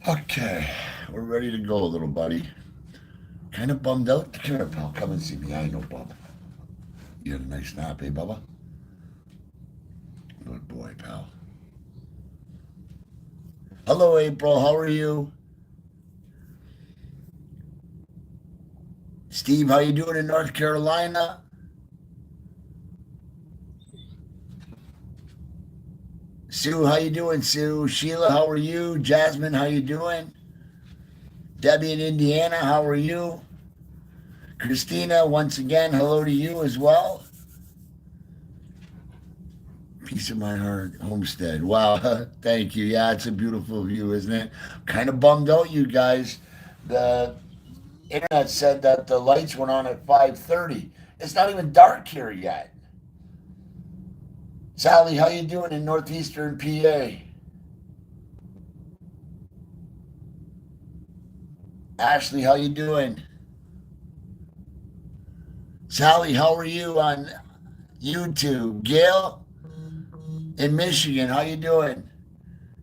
Okay, we're ready to go, little buddy. Kind of bummed out. Come here, pal. Come and see me. I know, Bub. You had a nice nap, eh, Bubba? Good boy, pal. Hello, April. How are you? Steve, how you doing in North Carolina? Sue, how you doing, Sue? Sheila, how are you? Jasmine, how you doing? Debbie in Indiana, how are you? Christina, once again, hello to you as well. Piece of my heart, Homestead. Wow, thank you. Yeah, it's a beautiful view, isn't it? Kind of bummed out, you guys. The internet said that the lights went on at 5:30. It's not even dark here yet. Sally, how you doing in northeastern PA? Ashley, how you doing? Sally, how are you on YouTube? Gail in Michigan, how you doing?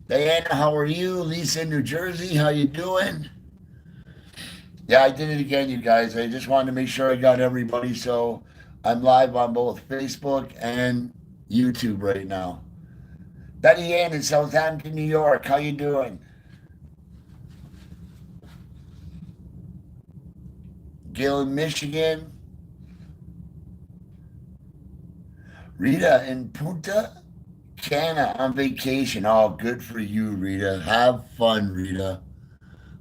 Diana, how are you? Lisa in New Jersey, how you doing? Yeah, I did it again, you guys. I just wanted to make sure I got everybody, so I'm live on both Facebook and YouTube right now. Betty Ann in Southampton, New York, how you doing? Gail in Michigan. Rita in Punta Cana on vacation. Oh, good for you, Rita. Have fun, Rita.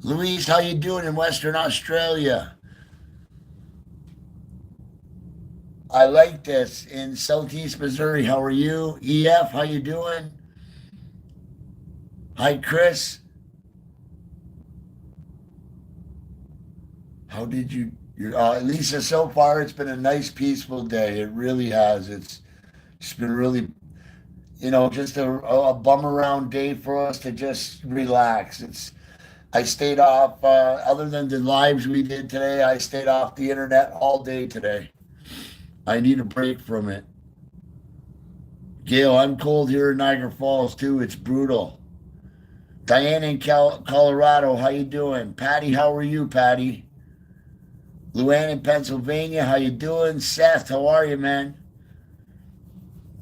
Louise, how you doing in Western Australia? I like this. In Southeast Missouri, how are you? EF, how you doing? Hi, Chris. How did you? Lisa, so far it's been a nice, peaceful day. It really has. It's been really, just a bum around day for us to just relax. I stayed off, other than the lives we did today, I stayed off the internet all day today. I need a break from it. Gail, I'm cold here in Niagara Falls too. It's brutal. Diane in Colorado, how you doing? Patty, how are you, Patty? Luann in Pennsylvania, how you doing? Seth, how are you, man?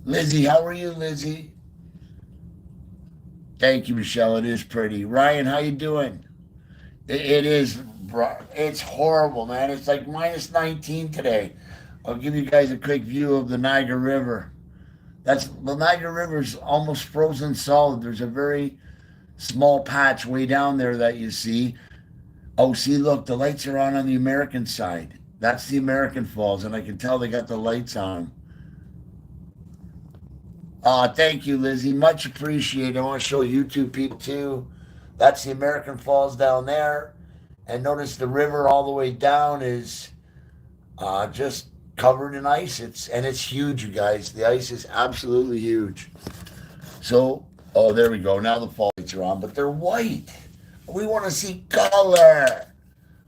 Lizzie, how are you, Lizzie? Thank you, Michelle. It is pretty. Ryan, how you doing? It is. It's horrible, man. It's like minus 19 today. I'll give you guys a quick view of the Niagara River. The Niagara River's almost frozen solid. There's a very small patch way down there that you see. Oh, see, look, the lights are on the American side. That's the American Falls, and I can tell they got the lights on. Thank you, Lizzie. Much appreciated. I want to show YouTube people too. That's the American Falls down there. And notice the river all the way down is just covered in ice. It's huge, you guys. The ice is absolutely huge. So, oh, there we go. Now the fall lights are on, but they're white. We want to see color.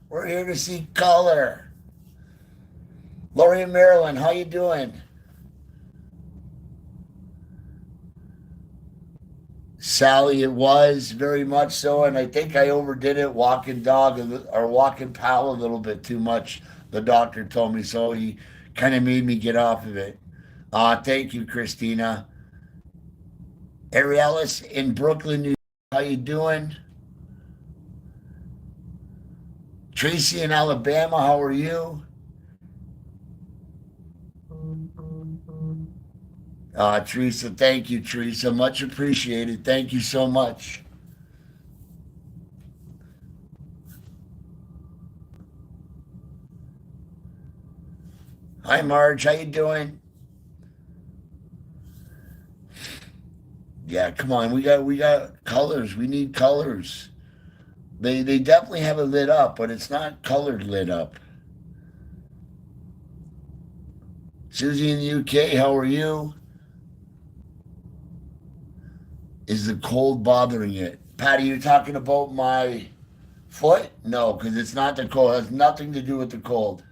We're here to see color. Lori in Maryland, how you doing? Sally, it was very much so, and I think I overdid it walking dog or walking pal a little bit too much. The doctor told me so. He kind of made me get off of it. Thank you, Christina. Arielis in Brooklyn, New York, how you doing? Tracy in Alabama, how are you? Teresa, thank you, Teresa. Much appreciated. Thank you so much. Hi, Marge. How you doing? Yeah, come on. We got colors. We need colors. They definitely have it lit up, but it's not colored lit up. Susie in the UK, how are you? Is the cold bothering it? Patty, you're talking about my foot? No, because it's not the cold. It has nothing to do with the cold.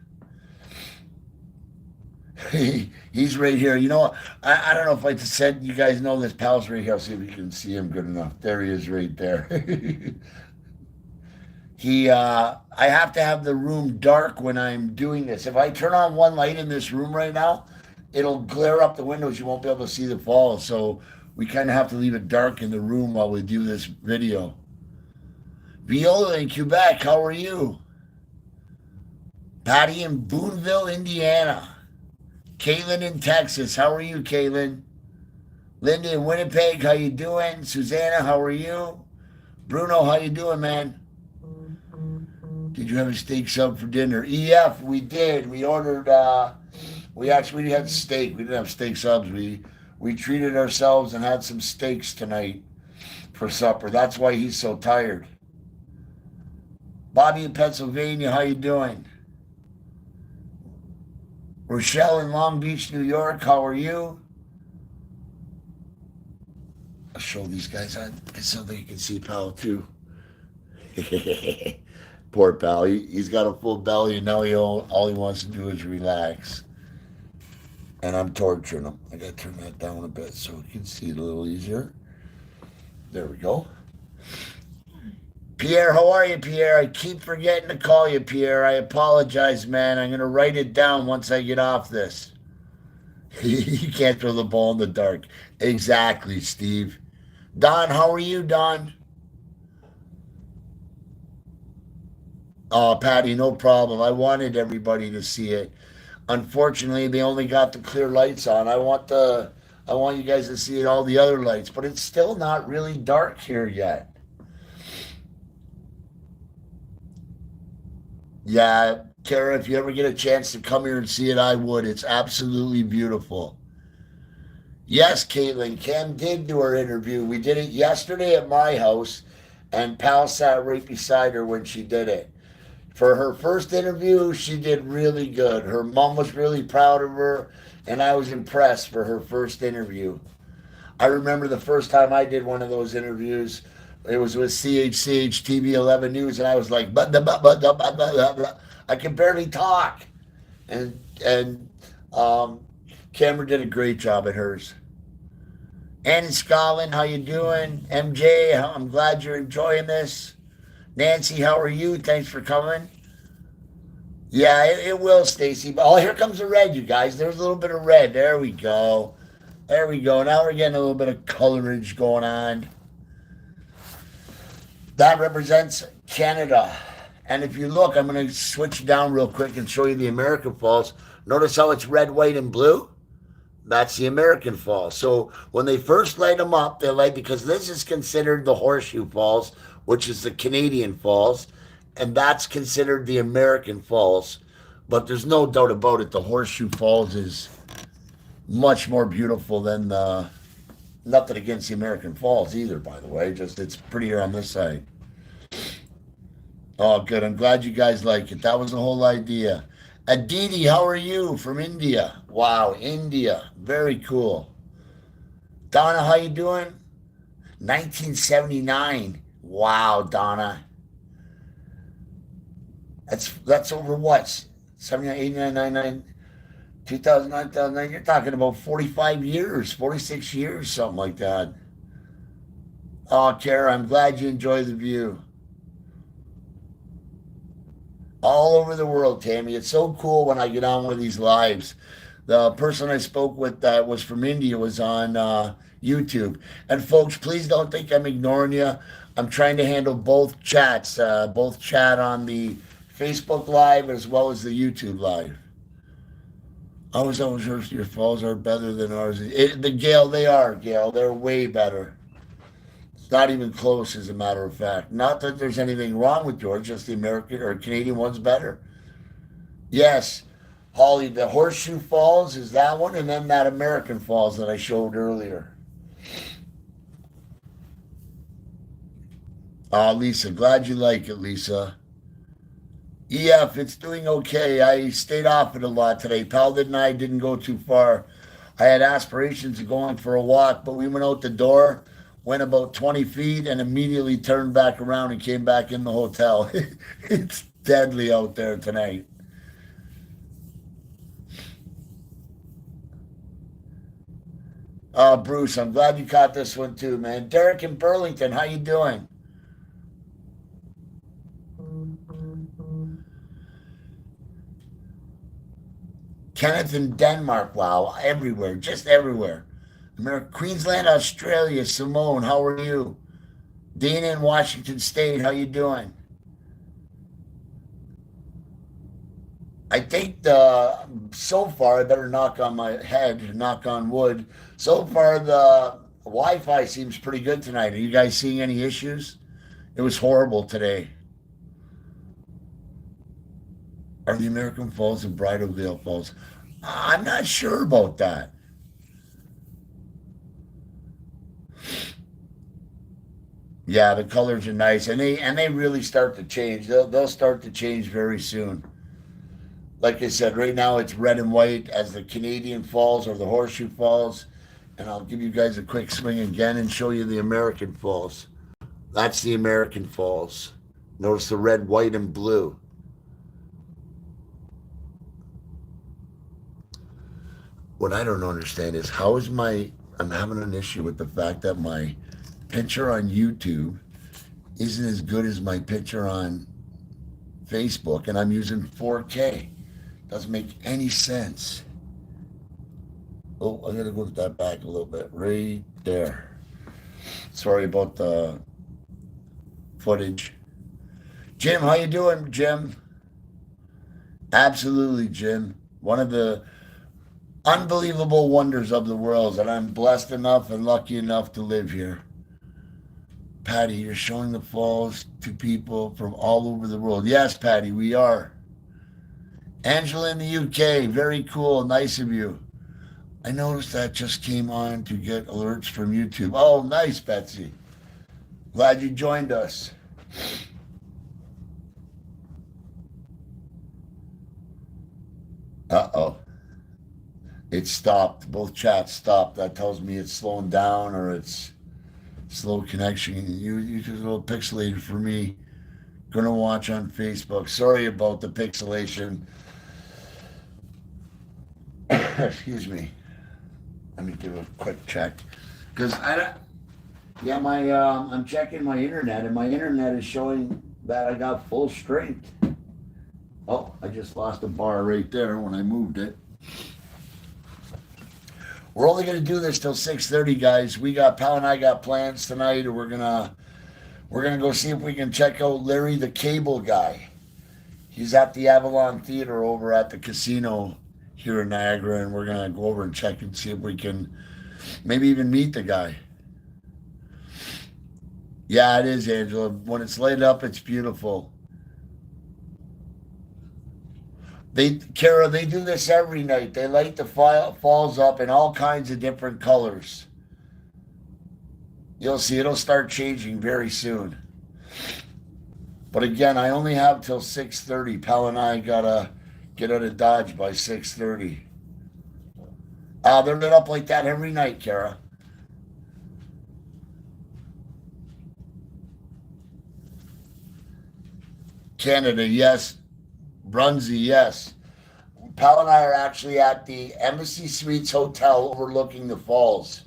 He's right here. I don't know if I said you guys know this pal's right here. I'll see if you can see him good enough. There he is right there. I have to have the room dark when I'm doing this. If I turn on one light in this room right now, it'll glare up the windows. You won't be able to see the falls. So we kind of have to leave it dark in the room while we do this video. Viola in Quebec, how are you? Patty in Boonville, Indiana. Caitlin in Texas, how are you, Caitlin? Linda in Winnipeg, how you doing? Susanna, how are you? Bruno, how you doing, man? Did you have a steak sub for dinner? EF, we did. We ordered. We actually had steak. We didn't have steak subs. We treated ourselves and had some steaks tonight for supper. That's why he's so tired. Bobby in Pennsylvania, how you doing? Rochelle in Long Beach, New York, how are you? I'll show these guys on so they can see Pal too. Poor Pal. He's got a full belly and now all he wants to do is relax. And I'm torturing him. I gotta turn that down a bit so we can see it a little easier. There we go. Pierre, how are you, Pierre? I keep forgetting to call you, Pierre. I apologize, man. I'm gonna write it down once I get off this. You can't throw the ball in the dark. Exactly, Steve. Don, how are you, Don? Oh, Patty, no problem. I wanted everybody to see it. Unfortunately, they only got the clear lights on. I want you guys to see it, all the other lights, but it's still not really dark here yet. Yeah, Kara, if you ever get a chance to come here and see it, I would. It's absolutely beautiful. Yes, Caitlin, Cam did do her interview. We did it yesterday at my house, and Pal sat right beside her when she did it. For her first interview, she did really good. Her mom was really proud of her, and I was impressed for her first interview. I remember the first time I did one of those interviews. It was with CHCH TV 11 News, and I was like, I can barely talk. And Cameron did a great job at hers. Annie Scotland, how you doing? MJ, I'm glad you're enjoying this. Nancy, how are you? Thanks for coming. Yeah, it will, Stacy. Oh, here comes the red, you guys. There's a little bit of red. There we go. There we go. Now we're getting a little bit of colorage going on. That represents Canada. And if you look, I'm going to switch down real quick and show you the American Falls. Notice how it's red, white, and blue? That's the American Falls. So when they first light them up, they light because this is considered the Horseshoe Falls, which is the Canadian Falls, and that's considered the American Falls. But there's no doubt about it, the Horseshoe Falls is much more beautiful than the. Nothing against the American Falls either, by the way. Just it's prettier on this side. Oh, good. I'm glad you guys like it. That was the whole idea. Aditi, how are you from India? Wow, India. Very cool. Donna, how you doing? 1979. Wow, Donna. That's over what? 79, 89, 99, 2009, 2009. You're talking about 45 years, 46 years, something like that. Oh, Kara, I'm glad you enjoy the view. All over the world, Tammy. It's so cool when I get on one of these lives. The person I spoke with that was from India was on YouTube. And folks, please don't think I'm ignoring you. I'm trying to handle both chats, both chat on the Facebook Live as well as the YouTube Live. I was always sure your falls are better than ours. Gail, they are, Gail. They're way better. It's not even close, as a matter of fact. Not that there's anything wrong with yours, just the American or Canadian one's better. Yes, Holly, the Horseshoe Falls is that one, and then that American Falls that I showed earlier. Lisa, glad you like it, Lisa. EF, it's doing okay. I stayed off it a lot today. Pal and I didn't go too far. I had aspirations of going for a walk, but we went out the door, went about 20 feet, and immediately turned back around and came back in the hotel. It's deadly out there tonight. Bruce, I'm glad you caught this one too, man. Derek in Burlington, how you doing? Kenneth in Denmark. Wow, everywhere, just everywhere. America, Queensland, Australia. Simone, how are you? Dana in Washington State, how you doing? I think so far, I better knock on my head, knock on wood. So far, the Wi-Fi seems pretty good tonight. Are you guys seeing any issues? It was horrible today. Are the American Falls and Bridal Veil Falls? I'm not sure about that. Yeah, the colors are nice, and they really start to change. They'll start to change very soon. Like I said, right now it's red and white as the Canadian Falls or the Horseshoe Falls, and I'll give you guys a quick swing again and show you the American Falls. That's the American Falls. Notice the red, white, and blue. What I don't understand is how is I'm having an issue with the fact that my picture on YouTube isn't as good as my picture on Facebook, and I'm using 4K. Doesn't make any sense. Oh, I gotta go to that back a little bit. Right there. Sorry about the footage. Jim, how you doing, Jim? Absolutely, Jim. One of the unbelievable wonders of the world that I'm blessed enough and lucky enough to live here. Patty, you're showing the falls to people from all over the world. Yes, Patty, we are. Angela in the UK, very cool. Nice of you. I noticed that just came on to get alerts from YouTube. Oh, nice, Betsy. Glad you joined us. Uh-oh. It stopped. Both chats stopped. That tells me it's slowing down or it's slow connection. You just a little pixelated for me. Gonna watch on Facebook. Sorry about the pixelation. Excuse me. Let me do a quick check. Because I'm checking my internet and my internet is showing that I got full strength. Oh, I just lost a bar right there when I moved it. We're only gonna do this till 6:30, guys. Pal and I got plans tonight, and we're gonna go see if we can check out Larry the Cable Guy. He's at the Avalon Theater over at the casino here in Niagara, and we're gonna go over and check and see if we can maybe even meet the guy. Yeah, it is, Angela. When it's lit up, it's beautiful. Kara, they do this every night. They light the falls up in all kinds of different colors. You'll see it'll start changing very soon. But again, I only have till 6:30. Pal and I gotta get out of Dodge by 6:30. They're lit up like that every night, Kara. Canada, yes. Brunsey, yes. Pal and I are actually at the Embassy Suites Hotel overlooking the falls.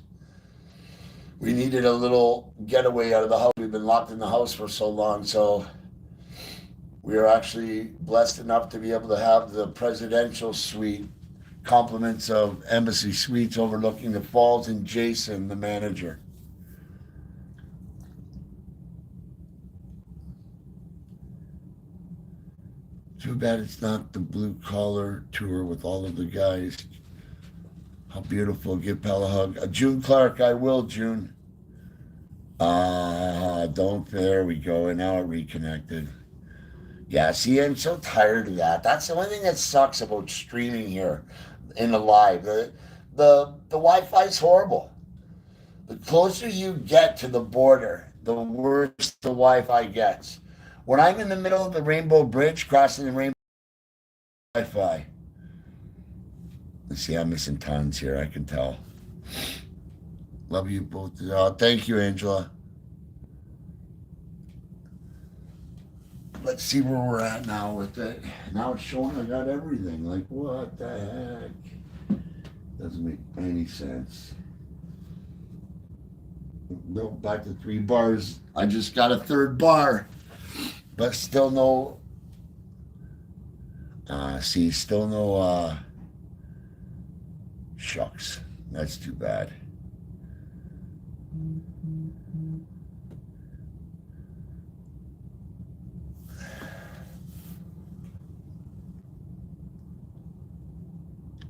We needed a little getaway out of the house. We've been locked in the house for so long, so we are actually blessed enough to be able to have the presidential suite, compliments of Embassy Suites overlooking the falls, and Jason, the manager. Too bad it's not the blue collar tour with all of the guys. How beautiful. Give Pal a hug. June Clark, I will, June. Don't. There we go. And now it reconnected. Yeah, see, I'm so tired of that. That's the only thing that sucks about streaming here in the live. The Wi-Fi is horrible. The closer you get to the border, the worse the Wi-Fi gets. When I'm in the middle of the Rainbow Bridge, crossing the Rainbow Wi-Fi. Let's see, I'm missing tons here, I can tell. Love you both. Thank you, Angela. Let's see where we're at now with it. Now it's showing I got everything. Like, what the heck? Doesn't make any sense. No, back to 3 bars. I just got a 3rd bar. But still no, still no Shucks. That's too bad.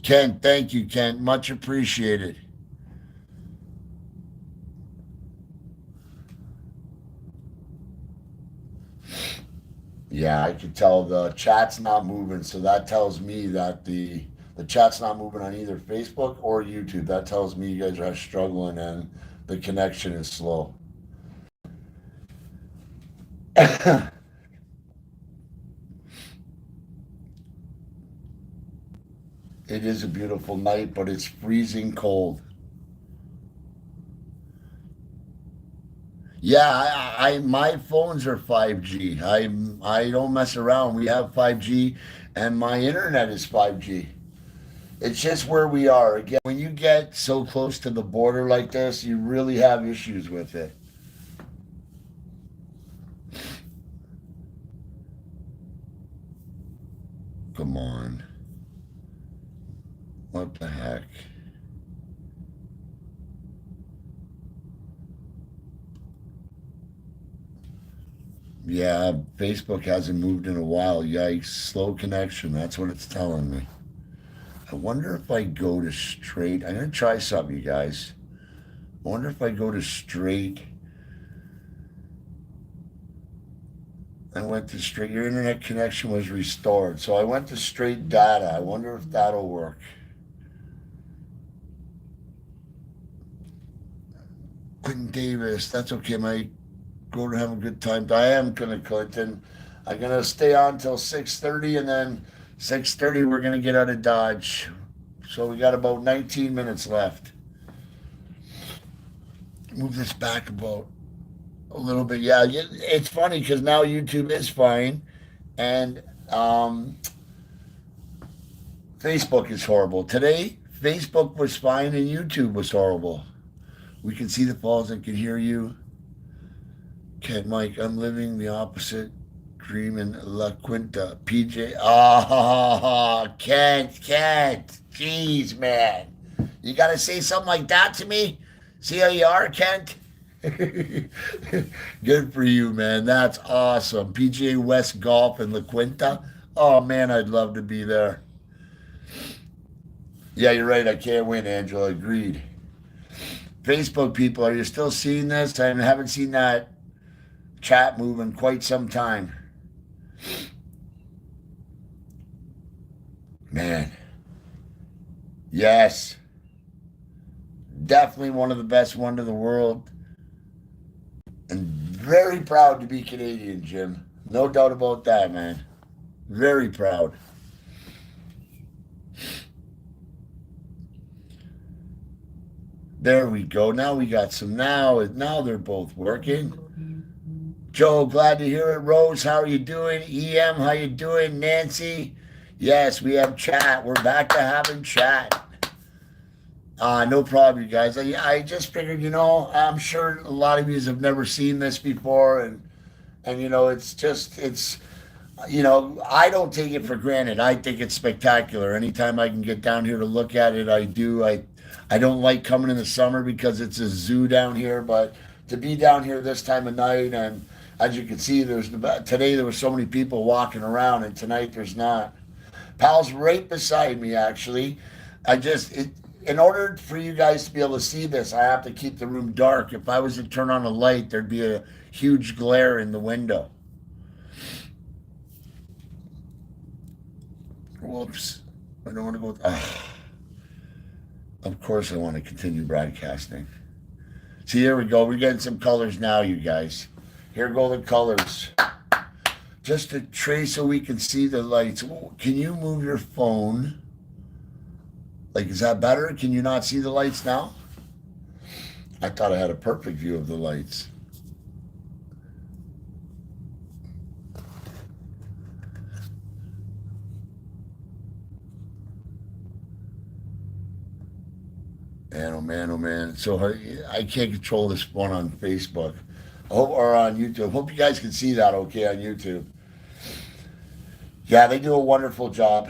Kent, thank you, Kent. Much appreciated. Yeah, I can tell the chat's not moving, so that tells me that the chat's not moving on either Facebook or YouTube. That tells me you guys are struggling and the connection is slow. It is a beautiful night, but it's freezing cold. Yeah, my phones are 5G. I don't mess around. We have 5G, and my internet is 5G. It's just where we are. Again, when you get so close to the border like this, you really have issues with it. Come on. What the heck? Yeah, Facebook hasn't moved in a while. Yikes. Slow connection. That's what it's telling me. I wonder if I go to straight. I'm going to try something, you guys. I wonder if I go to straight. I went to straight. Your internet connection was restored. So I went to straight data. I wonder if that'll work. Quentin Davis. That's okay. My go to have a good time. I am gonna Clinton. I'm gonna stay on till 6:30, and then 6:30 we're gonna get out of Dodge. So we got about 19 minutes left. Move this back about a little bit. Yeah, it's funny because now YouTube is fine, and Facebook is horrible. Today, Facebook was fine and YouTube was horrible. We can see the falls and can hear you. Okay, Mike, I'm living the opposite dream in La Quinta. PJ. Ah, Kent. Jeez, man. You got to say something like that to me? See how you are, Kent? Good for you, man. That's awesome. PGA West Golf in La Quinta. Oh, man, I'd love to be there. Yeah, you're right. I can't win, Angela. Agreed. Facebook people, are you still seeing this? I haven't seen that chat move in quite some time. Man. Yes. Definitely one of the best one in the world. And very proud to be Canadian, Jim. No doubt about that, man. Very proud. There we go. Now we got some now they're both working. Joe, glad to hear it. Rose, how are you doing? EM, how you doing? Nancy? Yes, we have chat. We're back to having chat. No problem, you guys. I just figured, I'm sure a lot of you have never seen this before, and I don't take it for granted. I think it's spectacular. Anytime I can get down here to look at it, I do. I don't like coming in the summer because it's a zoo down here, but to be down here this time of night, and as you can see, today there were so many people walking around, and tonight there's not. Pal's right beside me, actually. In order for you guys to be able to see this, I have to keep the room dark. If I was to turn on a light, there'd be a huge glare in the window. Whoops. I don't want to go. Of course I want to continue broadcasting. See, here we go. We're getting some colors now, you guys. Here go the colors. Just to trace so we can see the lights. Can you move your phone? Like, is that better? Can you not see the lights now? I thought I had a perfect view of the lights. Man, oh man, oh man. So I can't control this one on Facebook. Or on YouTube. Hope you guys can see that okay on YouTube. Yeah, they do a wonderful job.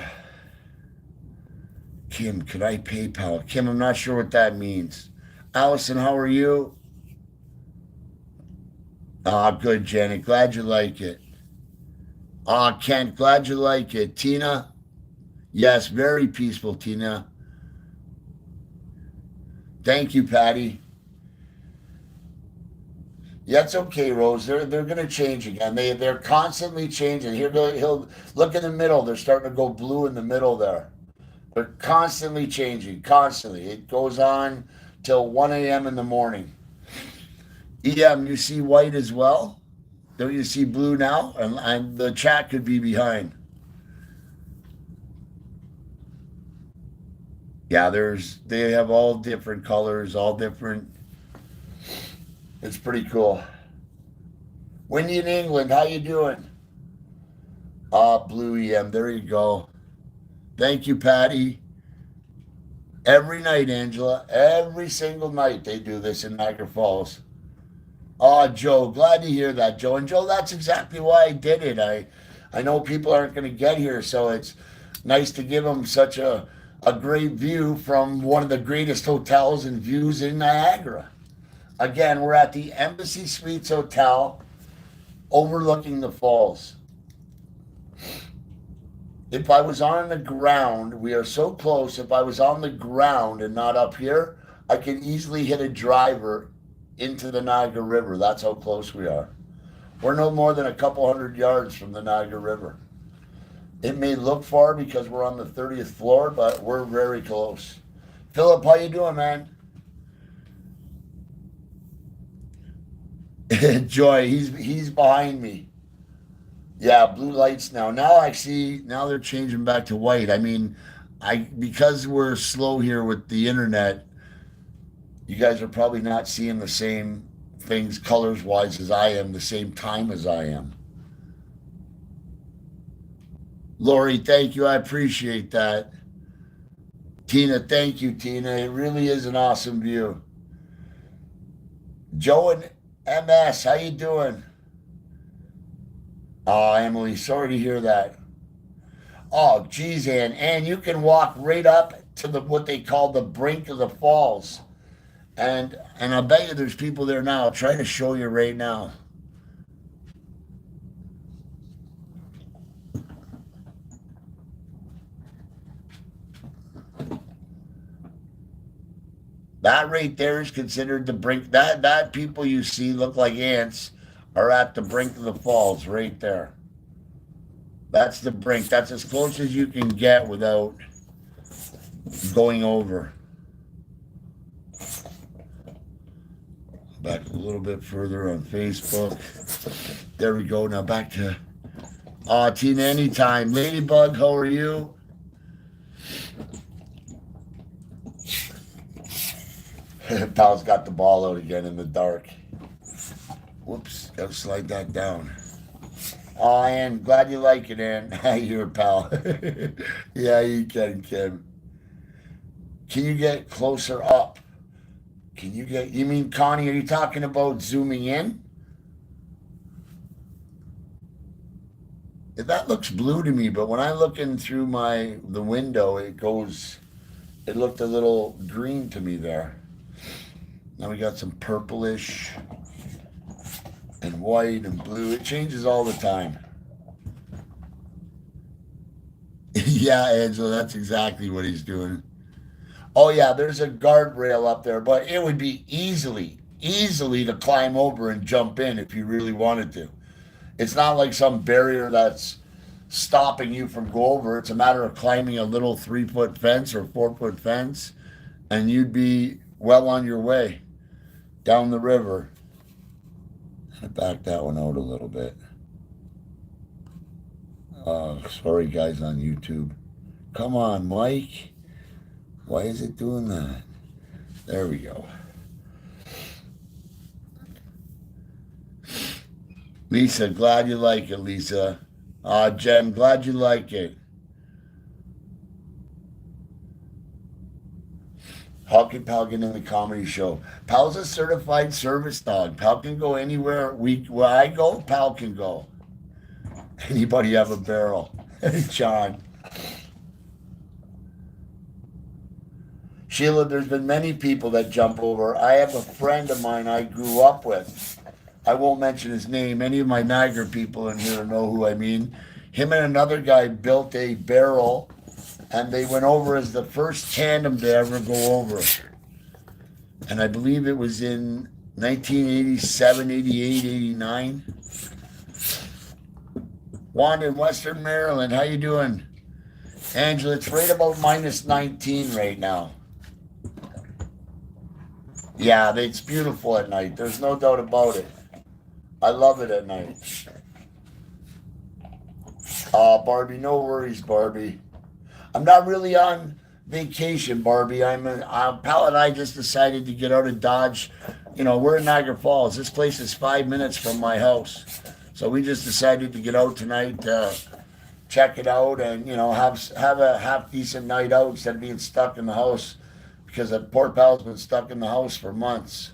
Kim, could I PayPal? Kim, I'm not sure what that means. Allison, how are you? Ah, good, Janet. Glad you like it. Ah, Kent, glad you like it. Tina, yes, very peaceful, Tina. Thank you, Patty. Yeah, it's okay, Rose. They're gonna change again. They're constantly changing. He'll look in the middle. They're starting to go blue in the middle there. They're constantly changing, constantly. It goes on till 1 a.m. in the morning. EM, you see white as well? Don't you see blue now? And the chat could be behind. Yeah, they have all different colors, all different. It's pretty cool. Windy in England, how you doing? Ah, blue EM, there you go. Thank you, Patty. Every night, Angela. Every single night they do this in Niagara Falls. Oh, Joe, glad to hear that, Joe. And Joe, that's exactly why I did it. I know people aren't going to get here, so it's nice to give them such a great view from one of the greatest hotels and views in Niagara. Again, we're at the Embassy Suites Hotel overlooking the falls. If I was on the ground, we are so close. If I was on the ground and not up here, I could easily hit a driver into the Niagara River. That's how close we are. We're no more than a couple hundred yards from the Niagara River. It may look far because we're on the 30th floor, but we're very close. Philip, how you doing, man? Joy, he's behind me. Yeah, blue lights now. Now I see. Now they're changing back to white. I mean, because we're slow here with the internet. You guys are probably not seeing the same things colors wise as I am, the same time as I am. Lori, thank you. I appreciate that. Tina, thank you, Tina. It really is an awesome view. Joe and MS, how you doing? Oh, Emily, sorry to hear that. Oh, geez, Ann, you can walk right up to what they call the brink of the falls. And I bet you there's people there now. I'll try to show you right now. That right there is considered the brink. That people you see look like ants are at the brink of the falls right there. That's the brink. That's as close as you can get without going over. Back a little bit further on Facebook. There we go. Now back to Tina anytime. Ladybug, how are you? Pal's got the ball out again in the dark. Whoops, gotta slide that down. Oh, Ann, glad you like it, Ann. You're a pal. Yeah, you can, Kim. Can you get closer up? You mean, Connie, are you talking about zooming in? That looks blue to me, but when I look in through the window, it looked a little green to me there. Now we got some purplish and white and blue. It changes all the time. Yeah, Angela, that's exactly what he's doing. Oh yeah, there's a guardrail up there, but it would be easily to climb over and jump in if you really wanted to. It's not like some barrier that's stopping you from go over. It's a matter of climbing a little 3-foot fence or 4-foot fence, and you'd be well on your way down the river. I backed that one out a little bit. Sorry guys on YouTube. Come on, Mike. Why is it doing that? There we go. Lisa, glad you like it, Lisa. Jen, glad you like it. How can Pal get in the comedy show? Pal's a certified service dog. Pal can go anywhere. Where I go, Pal can go. Anybody have a barrel? John. Sheila, there's been many people that jump over. I have a friend of mine I grew up with. I won't mention his name. Any of my Niagara people in here know who I mean. Him and another guy built a barrel, and they went over as the first tandem to ever go over. And I believe it was in 1987, 88, 89. Wanda in Western Maryland, how you doing? Angela, it's right about minus 19 right now. Yeah, it's beautiful at night. There's no doubt about it. I love it at night. Barbie, no worries, Barbie. I'm not really on vacation, Barbie. Pal and I just decided to get out of Dodge. You know, we're in Niagara Falls. This place is 5 minutes from my house. So we just decided to get out tonight to check it out and, you know, have a half decent night out instead of being stuck in the house, because that poor pal's been stuck in the house for months.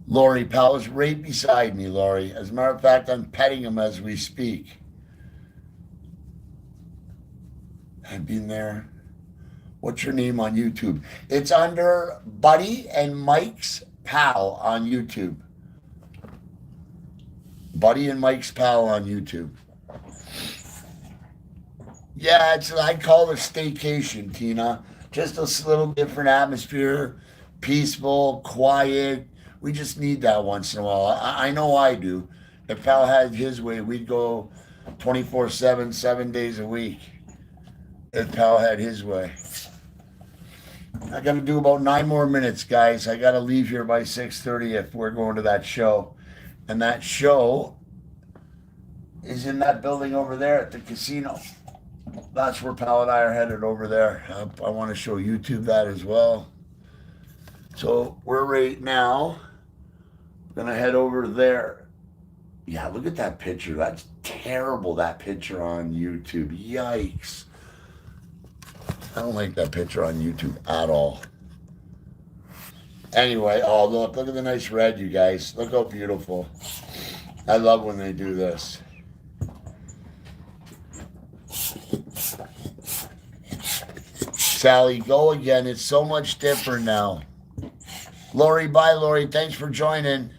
Lori, pal is right beside me, Lori. As a matter of fact, I'm petting him as we speak. I've been there. What's your name on YouTube? It's under BuddyandMikes Pal on YouTube. BuddyandMikes Pal on YouTube. Yeah, I call it staycation, Tina. Just a little different atmosphere, peaceful, quiet. We just need that once in a while. I know I do. If Pal had his way, we'd go 24/7, 7 days a week. If Pal had his way. I got to do about 9 more minutes, guys. I got to leave here by 6:30 if we're going to that show. And that show is in that building over there at the casino. That's where Pal and I are headed, over there. I want to show YouTube that as well. So we're right now going to head over there. Yeah, look at that picture. That's terrible, that picture on YouTube. Yikes. I don't like that picture on YouTube at all. Anyway, oh, look at the nice red, you guys. Look how beautiful. I love when they do this. Sally, go again. It's so much different now. Lori, bye, Lori. Thanks for joining.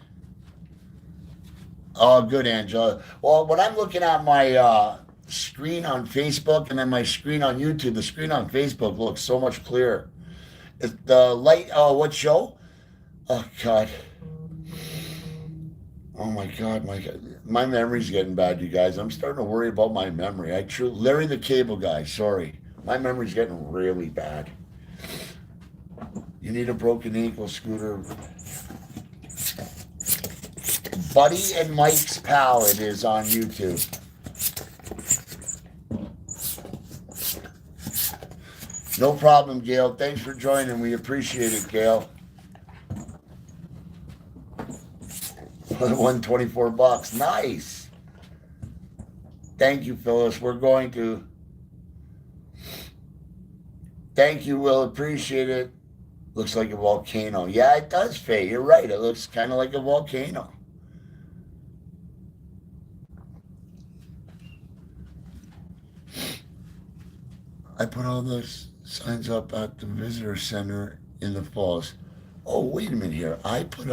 Oh, good, Angela. Well, when I'm looking at my screen on Facebook and then my screen on YouTube, the screen on Facebook looks so much clearer. The light, what show? Oh, God. Oh, my God. My memory's getting bad, you guys. I'm starting to worry about my memory. Larry the Cable Guy, sorry. My memory's getting really bad. You need a broken ankle, Scooter. BuddyandMikes Pal, it is on YouTube. No problem, Gail. Thanks for joining. We appreciate it, Gail. $124. Nice. Thank you, Phyllis. We're going to. Thank you, Will. Appreciate it. Looks like a volcano. Yeah, it does, Faye. You're right. It looks kind of like a volcano. I put all those signs up at the visitor center in the falls. Oh, wait a minute here. I put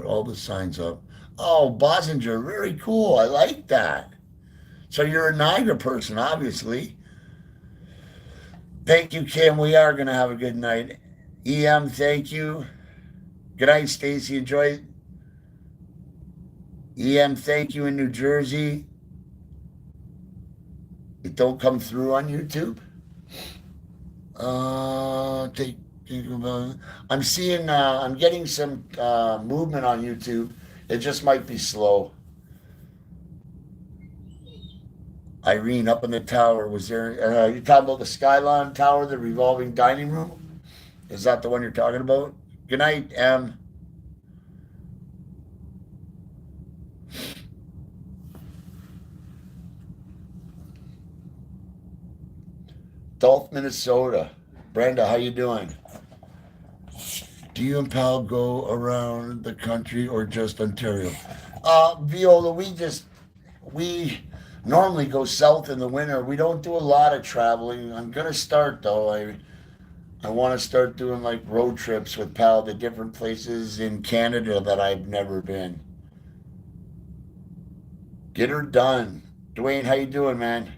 all the signs up. Oh, Bosinger, very cool. I like that. So you're a Niagara person, obviously. Thank you, Kim. We are going to have a good night. EM, thank you. Good night, Stacy. Enjoy. EM, thank you in New Jersey. It don't come through on YouTube. I'm seeing, I'm getting some movement on YouTube. It just might be slow. Irene, up in the tower, was there, you talking about the Skyline Tower, the revolving dining room? Is that the one you're talking about? Good night, M. Dolph, Minnesota. Brenda, how you doing? Do you and Pal go around the country or just Ontario? Viola, normally go south in the winter. We don't do a lot of traveling. I'm gonna start though. I want to start doing like road trips with Pal to different places in Canada that I've never been. Get her done. Dwayne, how you doing, man?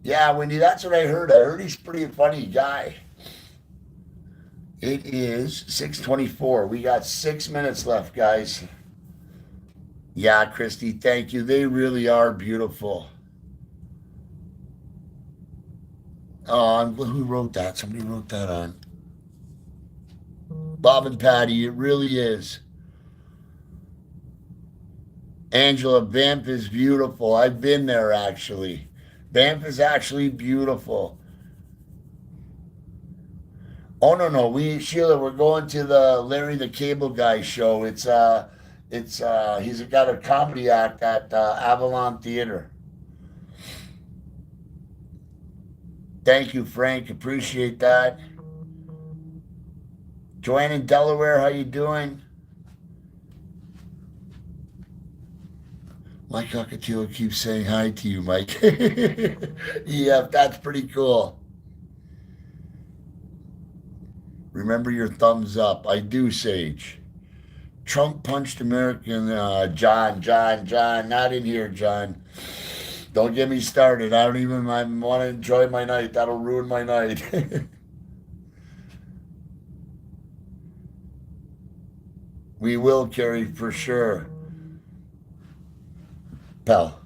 Yeah, Wendy, that's what I heard. I heard he's a pretty funny guy. It is 6:24. We got 6 minutes left, guys. Yeah, Christy, thank you. They really are beautiful. Oh, who wrote that? Somebody wrote that on. Bob and Patty, it really is. Angela, Banff is beautiful. I've been there actually. Banff is actually beautiful. Oh no, Sheila, we're going to the Larry the Cable Guy show. He's got a comedy act at Avalon Theater. Thank you, Frank. Appreciate that. Joanne in Delaware, how you doing? Mike Cockatiel keeps saying hi to you, Mike. Yeah, that's pretty cool. Remember your thumbs up. I do, Sage. Trump punched American. John. Not in here, John. Don't get me started. I don't even want to enjoy my night. That'll ruin my night. We will, Carrie, for sure. Pal,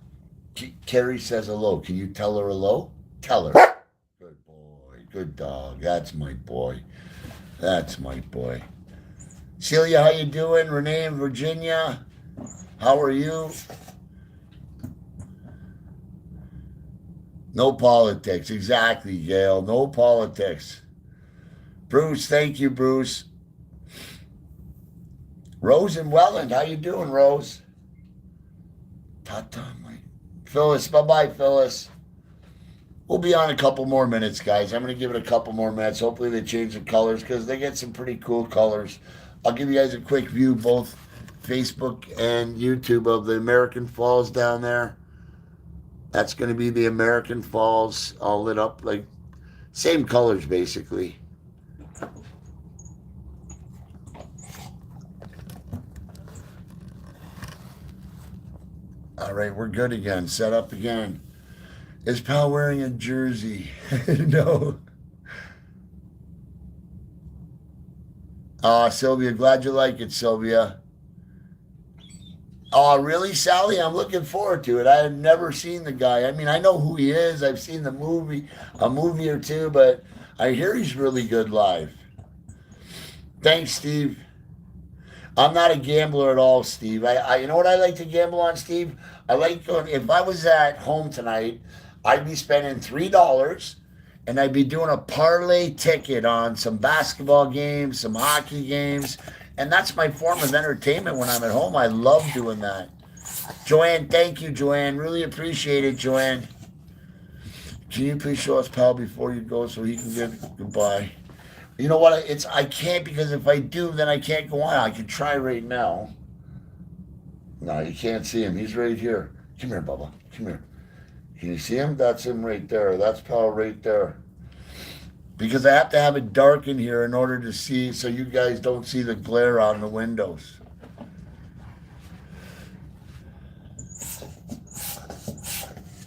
Carrie says hello. Can you tell her hello? Tell her. Good boy. Good dog. That's my boy. That's my boy. Celia, how you doing? Renee in Virginia, how are you? No politics. Exactly, Gail. No politics. Bruce, thank you, Bruce. Rose in Welland, how you doing, Rose? Ta-ta, Mike. Phyllis, bye-bye, Phyllis. We'll be on a couple more minutes, guys. I'm going to give it a couple more minutes. Hopefully they change the colors because they get some pretty cool colors. I'll give you guys a quick view, both Facebook and YouTube, of the American Falls down there. That's going to be the American Falls all lit up, like same colors, basically. All right, we're good again. Set up again. Is Pal wearing a jersey? No. Sylvia, glad you like it, Sylvia. Oh, really, Sally? I'm looking forward to it. I have never seen the guy. I mean, I know who he is. I've seen the movie, a movie or two, but I hear he's really good live. Thanks, Steve. I'm not a gambler at all, Steve. You know what I like to gamble on, Steve? I like going, if I was at home tonight, I'd be spending $3 and I'd be doing a parlay ticket on some basketball games, some hockey games, and that's my form of entertainment when I'm at home. I love doing that. Joanne, thank you, Joanne. Really appreciate it, Joanne. Can you please show us Pal before you go so he can get goodbye? You know what? I can't, because if I do, then I can't go on. I can try right now. No, you can't see him. He's right here. Come here, Bubba. Come here. Can you see him? That's him right there. That's Pal right there. Because I have to have it dark in here in order to see, so you guys don't see the glare on the windows.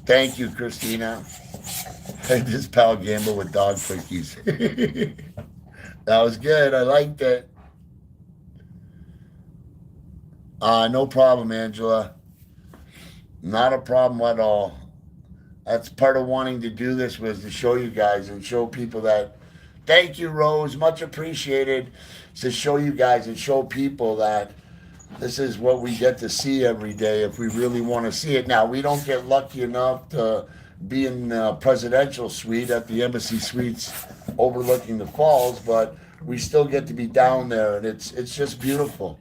Thank you, Christina. I just Pal gamble with dog cookies. That was good. I liked it. No problem, Angela. Not a problem at all. That's part of wanting to do this, was to show you guys and show people that. Thank you, Rose. Much appreciated. To show you guys and show people that this is what we get to see every day if we really want to see it. Now, we don't get lucky enough to be in the presidential suite at the Embassy Suites overlooking the falls, but we still get to be down there, and it's just beautiful.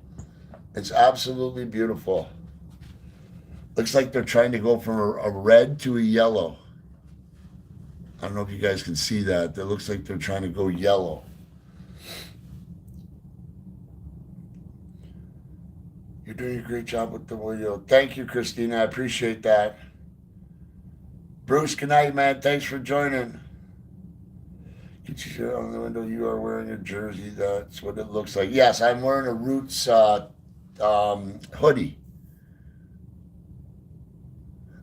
It's absolutely beautiful. Looks like they're trying to go from a red to a yellow. I don't know if you guys can see that. It looks like they're trying to go yellow. You're doing a great job with the video. Thank you, Christina. I appreciate that. Bruce, good night, man. Thanks for joining. Get your shirt on the window. You are wearing a jersey. That's what it looks like. Yes, I'm wearing a Roots hoodie.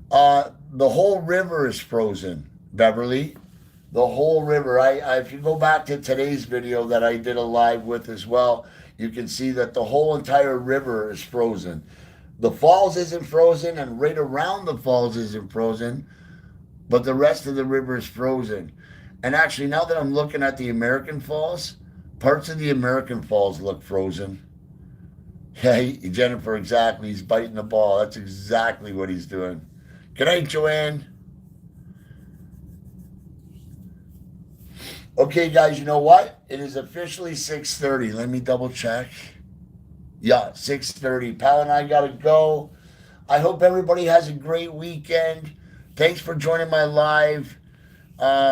The whole river is frozen, Beverly. The whole river. If you go back to today's video that I did a live with as well, you can see that the whole entire river is frozen. The falls isn't frozen, and right around the falls isn't frozen, but the rest of the river is frozen. And actually, now that I'm looking at the American Falls, parts of the American Falls look frozen. Yeah, Jennifer, exactly. He's biting the ball. That's exactly what he's doing. Good night, Joanne. Okay, guys, you know what? It is officially 6:30. Let me double check. Yeah, 6:30. Pal and I got to go. I hope everybody has a great weekend. Thanks for joining my live.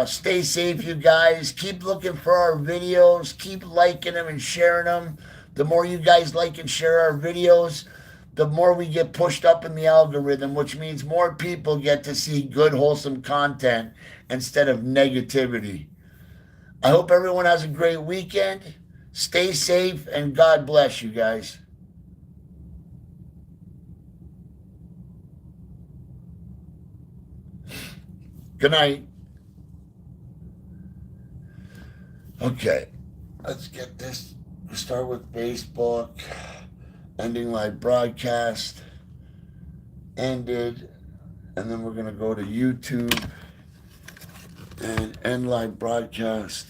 Stay safe, you guys. Keep looking for our videos. Keep liking them and sharing them. The more you guys like and share our videos, the more we get pushed up in the algorithm, which means more people get to see good, wholesome content instead of negativity. I hope everyone has a great weekend. Stay safe, and God bless you guys. Good night. Okay, let's get this. Start with Facebook. Ending live broadcast. Ended. And then we're going to go to YouTube and end live broadcast.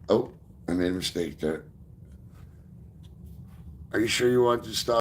Oh, I made a mistake there. Are you sure you want to stop?